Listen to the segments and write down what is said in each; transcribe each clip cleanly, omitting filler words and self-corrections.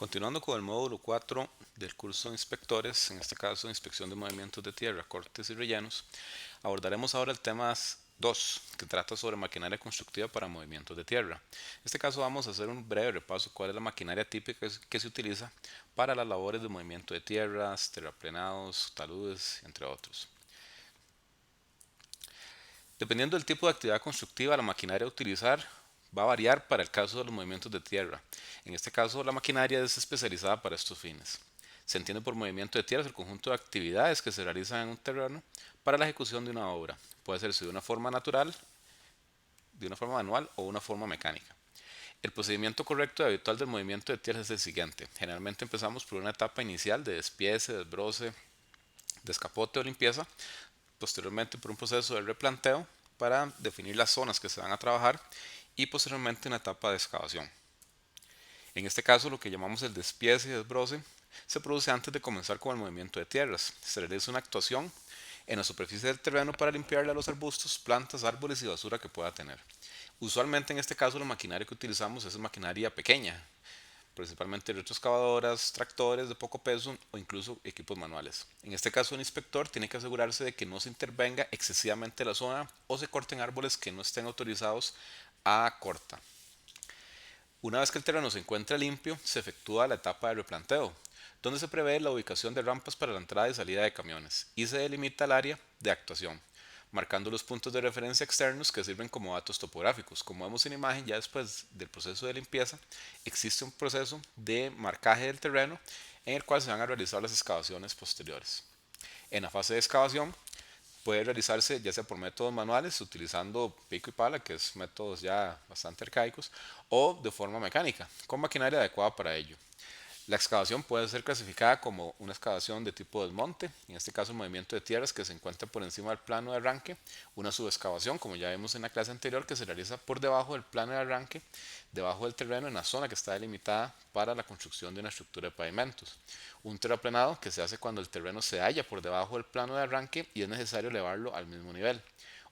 Continuando con el módulo 4 del curso de inspectores, en este caso inspección de movimientos de tierra, cortes y rellenos, abordaremos ahora el tema 2, que trata sobre maquinaria constructiva para movimientos de tierra. En este caso vamos a hacer un breve repaso cuál es la maquinaria típica que se utiliza para las labores de movimiento de tierras, terraplenados, taludes, entre otros. Dependiendo del tipo de actividad constructiva, la maquinaria a utilizar va a variar para el caso de los movimientos de tierra. En este caso, la maquinaria es especializada para estos fines. Se entiende por movimiento de tierra el conjunto de actividades que se realizan en un terreno para la ejecución de una obra. Puede hacerse de una forma natural, de una forma manual o una forma mecánica. El procedimiento correcto y habitual del movimiento de tierra es el siguiente. Generalmente empezamos por una etapa inicial de despiece, desbroce, descapote o limpieza, posteriormente por un proceso de replanteo para definir las zonas que se van a trabajar y posteriormente una etapa de excavación. En este caso, lo que llamamos el despiece y desbroce se produce antes de comenzar con el movimiento de tierras. Se realiza una actuación en la superficie del terreno para limpiarle a los arbustos, plantas, árboles y basura que pueda tener. Usualmente en este caso la maquinaria que utilizamos es maquinaria pequeña, principalmente retroexcavadoras, tractores de poco peso o incluso equipos manuales. En este caso, el inspector tiene que asegurarse de que no se intervenga excesivamente la zona o se corten árboles que no estén autorizados a corta. Una vez que el terreno se encuentra limpio, se efectúa la etapa de replanteo, donde se prevé la ubicación de rampas para la entrada y salida de camiones y se delimita el área de actuación, marcando los puntos de referencia externos que sirven como datos topográficos. Como vemos en imagen, ya después del proceso de limpieza, existe un proceso de marcaje del terreno en el cual se van a realizar las excavaciones posteriores. En la fase de excavación puede realizarse ya sea por métodos manuales, utilizando pico y pala, que es métodos ya bastante arcaicos, o de forma mecánica, con maquinaria adecuada para ello. La excavación puede ser clasificada como una excavación de tipo desmonte, en este caso el movimiento de tierras que se encuentra por encima del plano de arranque, una subexcavación, como ya vimos en la clase anterior, que se realiza por debajo del plano de arranque, debajo del terreno en la zona que está delimitada para la construcción de una estructura de pavimentos. Un terraplenado que se hace cuando el terreno se halla por debajo del plano de arranque y es necesario elevarlo al mismo nivel.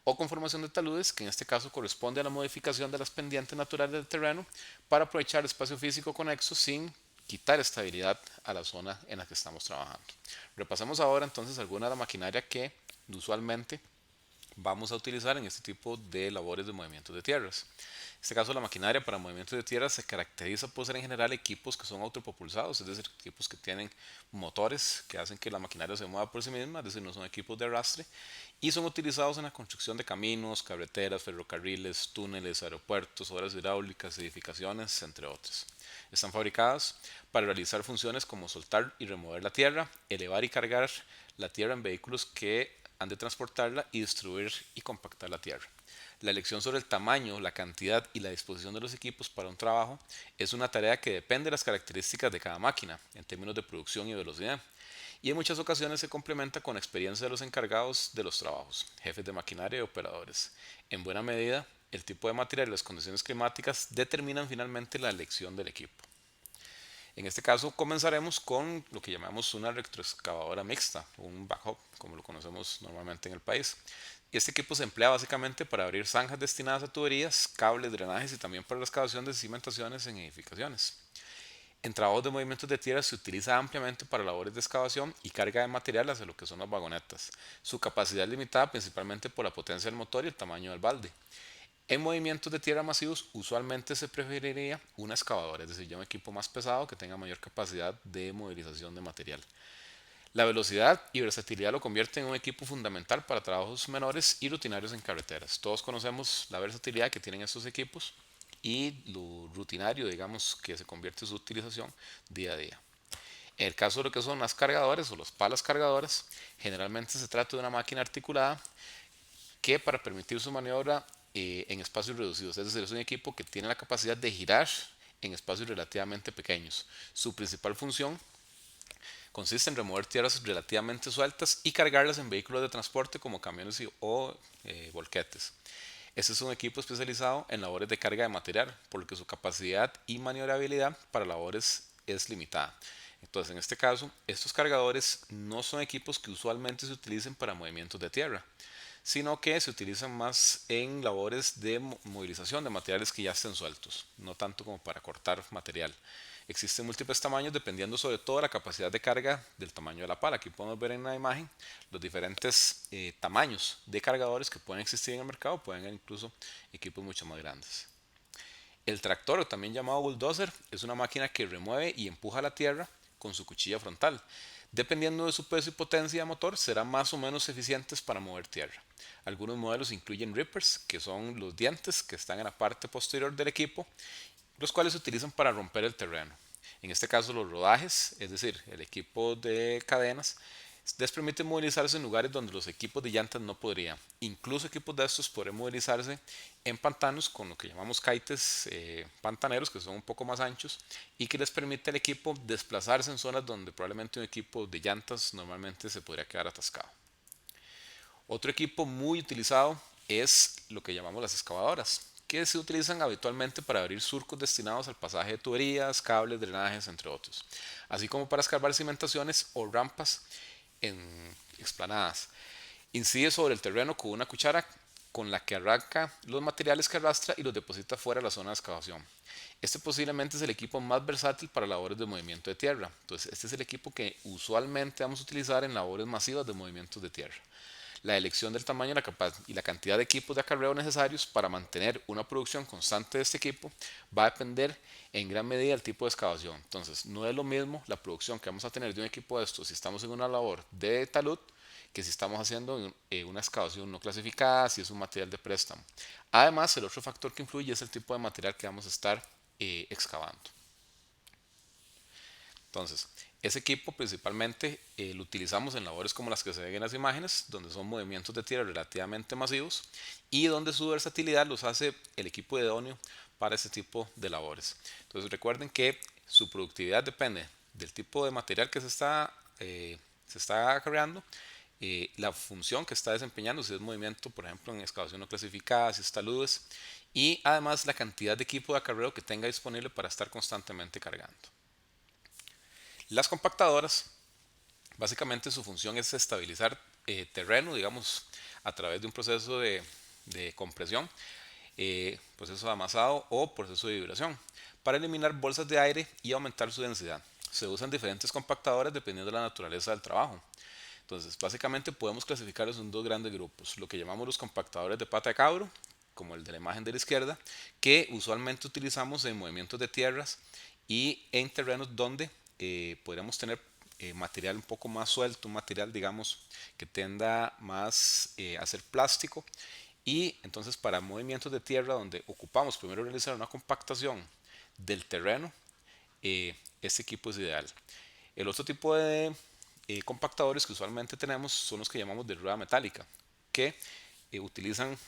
O conformación de taludes, que en este caso corresponde a la modificación de las pendientes naturales del terreno para aprovechar el espacio físico conexo sin quitar estabilidad a la zona en la que estamos trabajando. Repasemos ahora entonces alguna de la maquinaria que usualmente vamos a utilizar en este tipo de labores de movimiento de tierras. En este caso, la maquinaria para movimiento de tierras se caracteriza por ser en general equipos que son autopropulsados, es decir, equipos que tienen motores que hacen que la maquinaria se mueva por sí misma, es decir, no son equipos de arrastre, y son utilizados en la construcción de caminos, carreteras, ferrocarriles, túneles, aeropuertos, obras hidráulicas, edificaciones, entre otros. Están fabricadas para realizar funciones como soltar y remover la tierra, elevar y cargar la tierra en vehículos que han de transportarla y distribuir y compactar la tierra. La elección sobre el tamaño, la cantidad y la disposición de los equipos para un trabajo es una tarea que depende de las características de cada máquina en términos de producción y velocidad, y en muchas ocasiones se complementa con la experiencia de los encargados de los trabajos, jefes de maquinaria y operadores. En buena medida, el tipo de material y las condiciones climáticas determinan finalmente la elección del equipo. En este caso comenzaremos con lo que llamamos una retroexcavadora mixta, un backhoe, como lo conocemos normalmente en el país. Y este equipo se emplea básicamente para abrir zanjas destinadas a tuberías, cables, drenajes y también para la excavación de cimentaciones en edificaciones. En trabajos de movimientos de tierra se utiliza ampliamente para labores de excavación y carga de material hacia lo que son las vagonetas. Su capacidad es limitada principalmente por la potencia del motor y el tamaño del balde. En movimientos de tierra masivos usualmente se preferiría una excavadora, es decir, ya un equipo más pesado que tenga mayor capacidad de movilización de material. La velocidad y versatilidad lo convierten en un equipo fundamental para trabajos menores y rutinarios en carreteras. Todos conocemos la versatilidad que tienen estos equipos y lo rutinario, digamos, que se convierte en su utilización día a día. En el caso de lo que son las cargadoras o las palas cargadoras, generalmente se trata de una máquina articulada que para permitir su maniobra en espacios reducidos, es decir, es un equipo que tiene la capacidad de girar en espacios relativamente pequeños. Su principal función consiste en remover tierras relativamente sueltas y cargarlas en vehículos de transporte como camiones o volquetes. Este es un equipo especializado en labores de carga de material, por lo que su capacidad y maniobrabilidad para labores es limitada. Entonces, en este caso, estos cargadores no son equipos que usualmente se utilicen para movimientos de tierra, sino que se utilizan más en labores de movilización de materiales que ya estén sueltos, no tanto como para cortar material. Existen múltiples tamaños dependiendo sobre todo de la capacidad de carga del tamaño de la pala. Aquí podemos ver en la imagen los diferentes tamaños de cargadores que pueden existir en el mercado, pueden haber incluso equipos mucho más grandes. El tractor, o también llamado bulldozer, es una máquina que remueve y empuja la tierra con su cuchilla frontal. Dependiendo de su peso y potencia de motor, serán más o menos eficientes para mover tierra. Algunos modelos incluyen rippers, que son los dientes que están en la parte posterior del equipo, los cuales se utilizan para romper el terreno. En este caso, los rodajes, es decir, el equipo de cadenas, les permite movilizarse en lugares donde los equipos de llantas no podrían. Incluso equipos de estos podrían movilizarse en pantanos con lo que llamamos kites pantaneros, que son un poco más anchos y que les permite al equipo desplazarse en zonas donde probablemente un equipo de llantas normalmente se podría quedar atascado. Otro equipo muy utilizado es lo que llamamos las excavadoras, que se utilizan habitualmente para abrir surcos destinados al pasaje de tuberías, cables, drenajes, entre otros, así como para escarbar cimentaciones o rampas en explanadas. Incide sobre el terreno con una cuchara con la que arranca los materiales que arrastra y los deposita fuera de la zona de excavación. Este posiblemente es el equipo más versátil para labores de movimiento de tierra. Entonces, este es el equipo que usualmente vamos a utilizar en labores masivas de movimientos de tierra. La elección del tamaño y la cantidad de equipos de acarreo necesarios para mantener una producción constante de este equipo va a depender en gran medida del tipo de excavación. Entonces, no es lo mismo la producción que vamos a tener de un equipo de estos si estamos en una labor de talud que si estamos haciendo una excavación no clasificada, si es un material de préstamo. Además, el otro factor que influye es el tipo de material que vamos a estar excavando. Entonces, ese equipo principalmente lo utilizamos en labores como las que se ven en las imágenes, donde son movimientos de tierra relativamente masivos y donde su versatilidad los hace el equipo idóneo para ese tipo de labores. Entonces, recuerden que su productividad depende del tipo de material que se está creando, la función que está desempeñando, si es movimiento, por ejemplo, en excavación no clasificada, si es taludes, y además la cantidad de equipo de acarreo que tenga disponible para estar constantemente cargando. Las compactadoras, básicamente su función es estabilizar terreno, digamos, a través de un proceso de compresión, proceso de amasado o proceso de vibración, para eliminar bolsas de aire y aumentar su densidad. Se usan diferentes compactadores dependiendo de la naturaleza del trabajo. Entonces, básicamente podemos clasificarlos en dos grandes grupos, lo que llamamos los compactadores de pata de cabro, como el de la imagen de la izquierda, que usualmente utilizamos en movimientos de tierras y en terrenos donde podríamos tener material un poco más suelto, un material, digamos, que tenda más a ser plástico. Y entonces para movimientos de tierra donde ocupamos primero realizar una compactación del terreno, este equipo es ideal. El otro tipo de compactadores que usualmente tenemos son los que llamamos de rueda metálica, que utilizan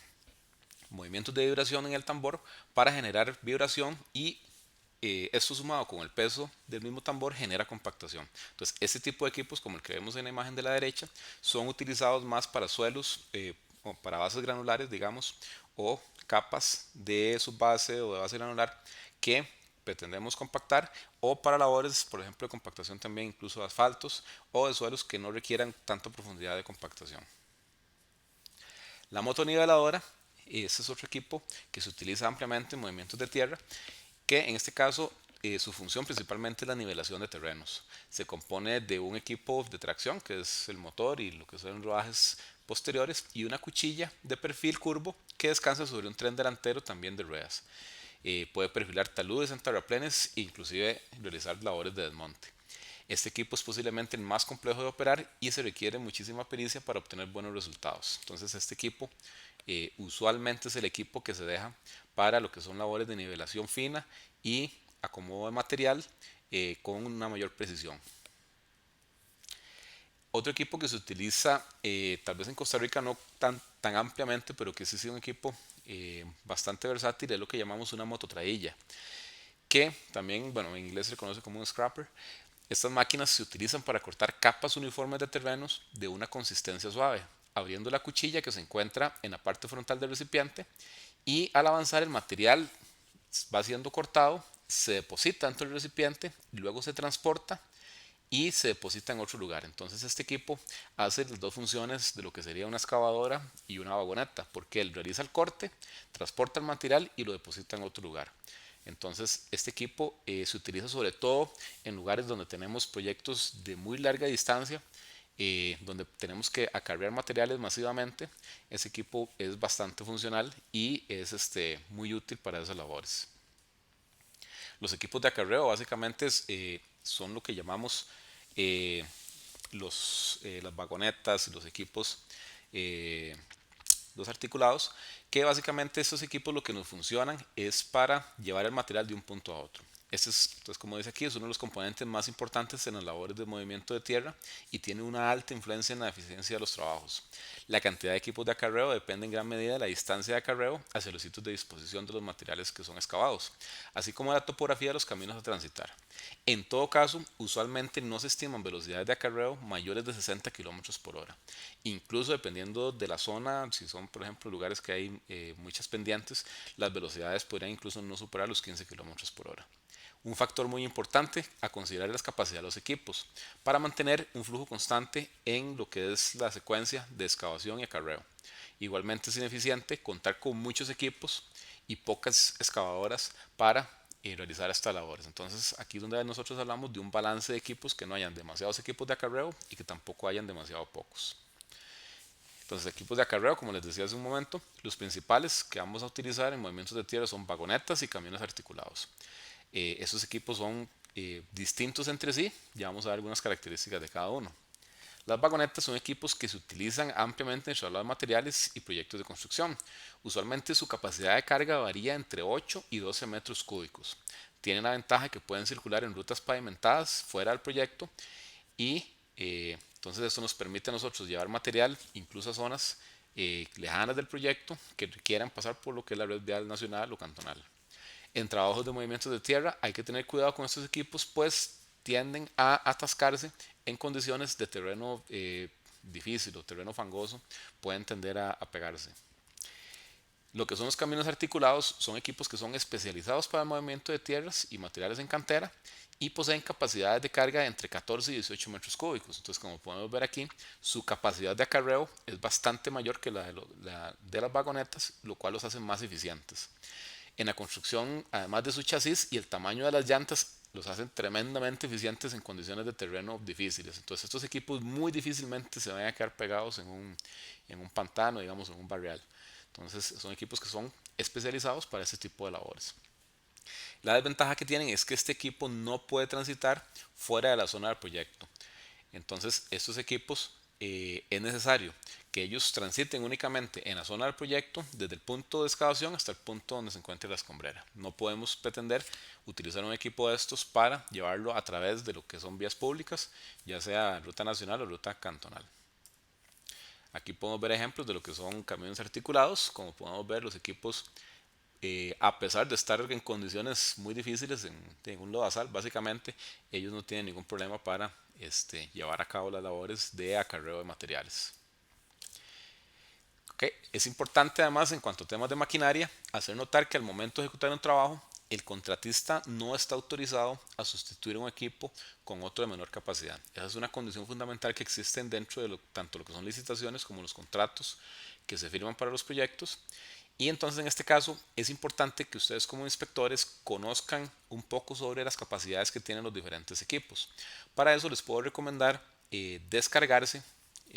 movimientos de vibración en el tambor para generar vibración y esto sumado con el peso del mismo tambor genera compactación. Entonces, este tipo de equipos, como el que vemos en la imagen de la derecha, son utilizados más para suelos o para bases granulares, digamos, o capas de subbase o de base granular que pretendemos compactar, o para labores, por ejemplo, de compactación también incluso de asfaltos o de suelos que no requieran tanta profundidad de compactación. La motoniveladora, este es otro equipo que se utiliza ampliamente en movimientos de tierra, que en este caso su función principalmente es la nivelación de terrenos. Se compone de un equipo de tracción, que es el motor y lo que son rodajes posteriores, y una cuchilla de perfil curvo que descansa sobre un tren delantero también de ruedas. Puede perfilar taludes en terraplenes e inclusive realizar labores de desmonte. Este equipo es posiblemente el más complejo de operar y se requiere muchísima pericia para obtener buenos resultados. Entonces este equipo usualmente es el equipo que se deja para lo que son labores de nivelación fina y acomodo de material con una mayor precisión. Otro equipo que se utiliza, tal vez en Costa Rica no tan ampliamente, pero que sí es un equipo bastante versátil, es lo que llamamos una mototrailla, que también, bueno, en inglés se conoce como un scrapper. Estas máquinas se utilizan para cortar capas uniformes de terrenos de una consistencia suave, abriendo la cuchilla que se encuentra en la parte frontal del recipiente, y al avanzar el material va siendo cortado, se deposita dentro del recipiente, luego se transporta y se deposita en otro lugar. Entonces este equipo hace las dos funciones de lo que sería una excavadora y una vagoneta, porque él realiza el corte, transporta el material y lo deposita en otro lugar. Entonces, este equipo se utiliza sobre todo en lugares donde tenemos proyectos de muy larga distancia, donde tenemos que acarrear materiales masivamente. Ese equipo es bastante funcional y es muy útil para esas labores. Los equipos de acarreo básicamente son lo que llamamos eh, las vagonetas y los equipos, eh, los articulados, que básicamente estos equipos lo que nos funcionan es para llevar el material de un punto a otro. Este es, entonces, como dice aquí, es uno de los componentes más importantes en las labores de movimiento de tierra y tiene una alta influencia en la eficiencia de los trabajos. La cantidad de equipos de acarreo depende en gran medida de la distancia de acarreo hacia los sitios de disposición de los materiales que son excavados, así como la topografía de los caminos a transitar. En todo caso, usualmente no se estiman velocidades de acarreo mayores de 60 km por hora. Incluso dependiendo de la zona, si son por ejemplo lugares que hay muchas pendientes, las velocidades podrían incluso no superar los 15 km por hora. Un factor muy importante a considerar es la capacidad de los equipos para mantener un flujo constante en lo que es la secuencia de excavación y acarreo. Igualmente es ineficiente contar con muchos equipos y pocas excavadoras para realizar estas labores. Entonces aquí es donde nosotros hablamos de un balance de equipos, que no hayan demasiados equipos de acarreo y que tampoco hayan demasiado pocos. Entonces, equipos de acarreo, como les decía hace un momento, los principales que vamos a utilizar en movimientos de tierra son vagonetas y camiones articulados. Estos equipos son distintos entre sí, ya vamos a ver algunas características de cada uno. Las vagonetas son equipos que se utilizan ampliamente en el traslado de materiales y proyectos de construcción. Usualmente su capacidad de carga varía entre 8 y 12 metros cúbicos. Tienen la ventaja que pueden circular en rutas pavimentadas fuera del proyecto y entonces esto nos permite a nosotros llevar material incluso a zonas lejanas del proyecto que requieran pasar por lo que es la red vial nacional o cantonal. En trabajos de movimientos de tierra hay que tener cuidado con estos equipos, pues tienden a atascarse en condiciones de terreno difícil o terreno fangoso, pueden tender a pegarse. Lo que son los caminos articulados son equipos que son especializados para el movimiento de tierras y materiales en cantera y poseen capacidades de carga de entre 14 y 18 metros cúbicos. Entonces, como podemos ver aquí, su capacidad de acarreo es bastante mayor que la de las vagonetas, lo cual los hace más eficientes. En la construcción, además de su chasis y el tamaño de las llantas, los hacen tremendamente eficientes en condiciones de terreno difíciles. Entonces estos equipos muy difícilmente se van a quedar pegados en un pantano, digamos, en un barrial. Entonces son equipos que son especializados para este tipo de labores. La desventaja que tienen es que este equipo no puede transitar fuera de la zona del proyecto. Entonces estos equipos es necesario que ellos transiten únicamente en la zona del proyecto desde el punto de excavación hasta el punto donde se encuentre la escombrera. No podemos pretender utilizar un equipo de estos para llevarlo a través de lo que son vías públicas, ya sea ruta nacional o ruta cantonal. Aquí podemos ver ejemplos de lo que son camiones articulados. Como podemos ver, los equipos, a pesar de estar en condiciones muy difíciles en un lodazal, básicamente ellos no tienen ningún problema para llevar a cabo las labores de acarreo de materiales. Okay. Es importante además en cuanto a temas de maquinaria hacer notar que al momento de ejecutar un trabajo el contratista no está autorizado a sustituir un equipo con otro de menor capacidad. Esa es una condición fundamental que existe dentro de tanto lo que son licitaciones como los contratos que se firman para los proyectos. Y entonces en este caso es importante que ustedes como inspectores conozcan un poco sobre las capacidades que tienen los diferentes equipos. Para eso les puedo recomendar descargarse,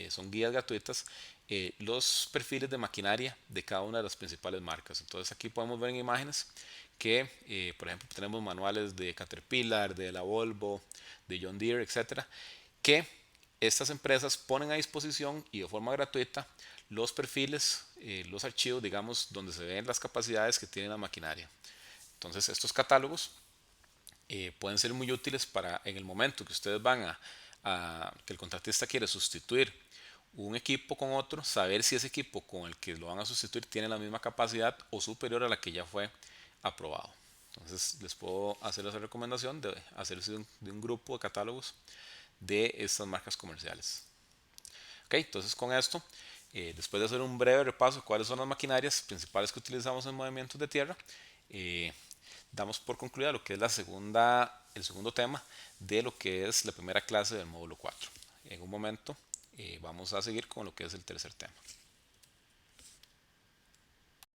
son guías gratuitas, los perfiles de maquinaria de cada una de las principales marcas. Entonces aquí podemos ver en imágenes que, por ejemplo, tenemos manuales de Caterpillar, de la Volvo, de John Deere, etcétera, que estas empresas ponen a disposición y de forma gratuita los perfiles, los archivos, digamos, donde se ven las capacidades que tiene la maquinaria. Entonces, estos catálogos pueden ser muy útiles para en el momento que ustedes van que el contratista quiere sustituir un equipo con otro, saber si ese equipo con el que lo van a sustituir tiene la misma capacidad o superior a la que ya fue aprobado. Entonces les puedo hacer esa recomendación de hacerse de un grupo de catálogos de estas marcas comerciales. Ok, entonces con esto, después de hacer un breve repaso de cuáles son las maquinarias principales que utilizamos en movimientos de tierra, eh, damos por concluida lo que es el segundo tema de lo que es la primera clase del módulo 4. En un momento vamos a seguir con lo que es el tercer tema.